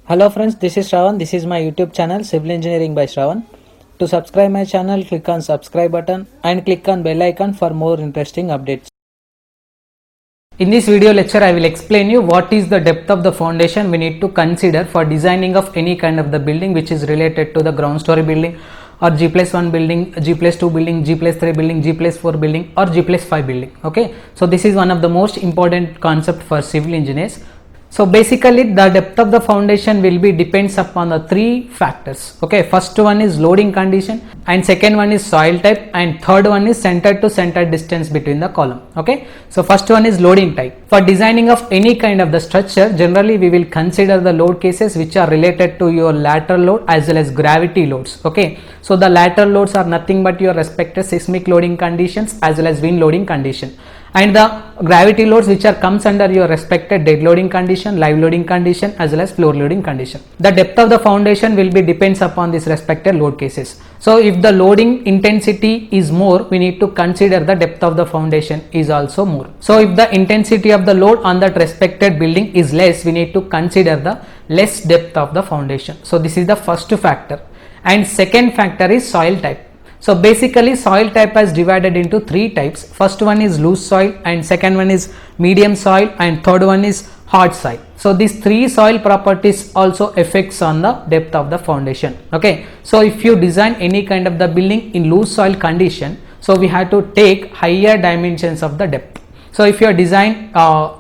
Hello friends, this is Shravan. This is my YouTube channel Civil Engineering by Shravan. To subscribe my channel, click on subscribe button and click on bell icon for more interesting updates. In this video lecture, I will explain you what is the depth of the foundation we need to consider for designing of any kind of the building which is related to the ground story building or G+1 building, G+2 building, G+3 building, G+4 building or G+5 building. Okay, so this is one of the most important concept for civil engineers. So basically the depth of the foundation will be depends upon the three factors. Okay, first one is loading condition and second one is soil type and third one is center to center distance between the column. Okay, so first one is loading type. For designing of any kind of the structure, generally we will consider the load cases which are related to your lateral load as well as gravity loads. Okay, so the lateral loads are nothing but your respective seismic loading conditions as well as wind loading condition, and the gravity loads which are comes under your respected dead loading condition, live loading condition as well as floor loading condition. The depth of the foundation will be depends upon these respected load cases. So if the loading intensity is more, we need to consider the depth of the foundation is also more. So if the intensity of the load on that respected building is less, we need to consider the less depth of the foundation. So this is the first factor, and second factor is soil type. So basically soil type is divided into three types. First one is loose soil and second one is medium soil and third one is hard soil. So these three soil properties also affects on the depth of the foundation. Okay, so if you design any kind of the building in loose soil condition, so we have to take higher dimensions of the depth. So if you are design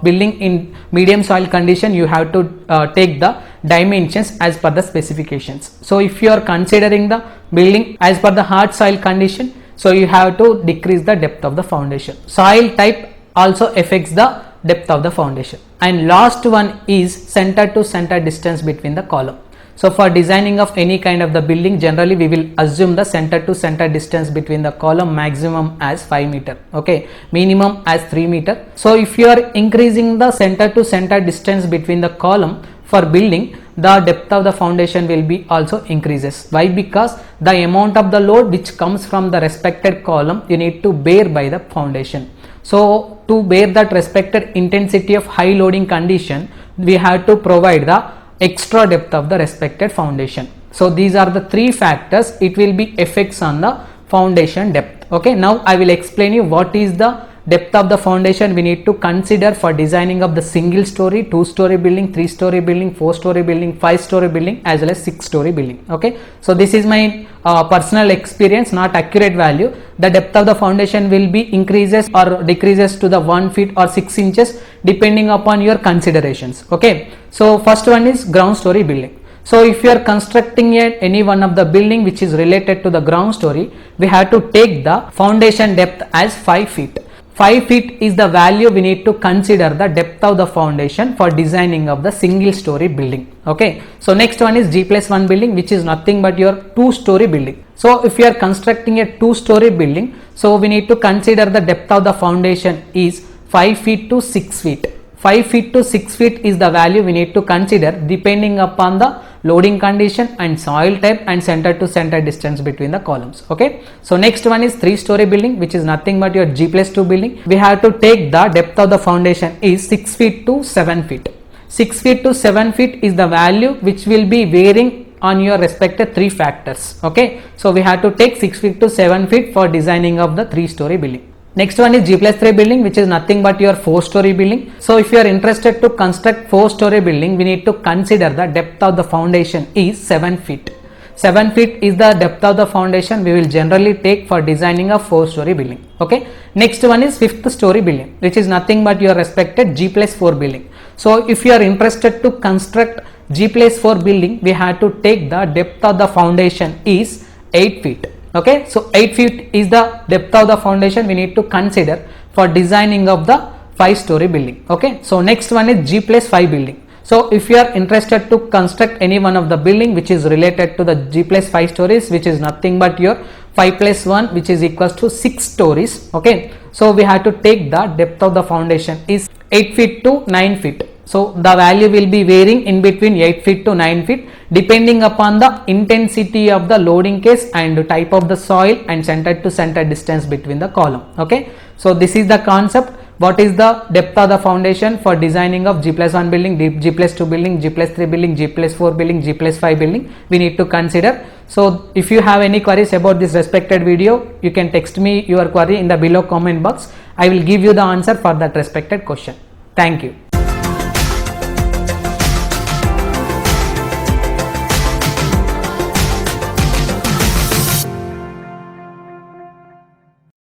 building in medium soil condition, you have to take the dimensions as per the specifications. So if you are considering the building as per the hard soil condition, so you have to decrease the depth of the foundation. Soil type also affects the depth of the foundation. And last one is center to center distance between the column. So for designing of any kind of the building, generally we will assume the center to center distance between the column maximum as 5 meter, okay, minimum as 3 meter. So if you are increasing the center to center distance between the column for building, the depth of the foundation will be also increases. Why? Because the amount of the load which comes from the respected column you need to bear by the foundation. So to bear that respected intensity of high loading condition, we have to provide the extra depth of the respected foundation. So these are the three factors. It will be effects on the foundation depth. Okay, now I will explain you what is the depth of the foundation we need to consider for designing of the single story, 2-story building, 3-story building, 4-story building, 5-story building as well as 6-story building. Okay, so this is my personal experience, not accurate value. The depth of the foundation will be increases or decreases to the 1 feet or 6 inches depending upon your considerations. Okay, so first one is ground story building. So if you are constructing any one of the building which is related to the ground story, we have to take the foundation depth as 5 feet. 5 feet is the value we need to consider the depth of the foundation for designing of the single story building. Okay, so next one is G+1 building, which is nothing but your 2-story building. So if you are constructing a 2-story building, so we need to consider the depth of the foundation is 5 feet to 6 feet. 5 feet to 6 feet is the value we need to consider depending upon the loading condition and soil type and center to center distance between the columns. Okay, so next one is 3-story building, which is nothing but your G+2 building. We have to take the depth of the foundation is 6 feet to 7 feet. 6 feet to 7 feet is the value which will be varying on your respective three factors. Okay, so we have to take 6 feet to 7 feet for designing of the 3-story building. Next one is G+3 building, which is nothing but your 4-story building. So if you are interested to construct 4-story building, we need to consider the depth of the foundation is 7 feet. 7 feet is the depth of the foundation we will generally take for designing a 4-story building. Okay, next one is 5th-story building, which is nothing but your respected G+4 building. So if you are interested to construct G+4 building, we have to take the depth of the foundation is 8 feet. Okay, so 8 feet is the depth of the foundation we need to consider for designing of the 5-story building. Okay, so next one is G+5 building. So if you are interested to construct any one of the building which is related to the G+5 stories, which is nothing but your 5+1, which is equals to 6 stories. Okay, so we have to take the depth of the foundation is 8 feet to 9 feet. So the value will be varying in between 8 feet to 9 feet depending upon the intensity of the loading case and the type of the soil and center to center distance between the column. Okay, so this is the concept. what is the depth of the foundation for designing of G+1 building, G+2 building, G+3 building, G+4 building, G+5 building, we need to consider. So if you have any queries about this respected video, you can text me your query in the below comment box. I will give you the answer for that respected question. Thank you.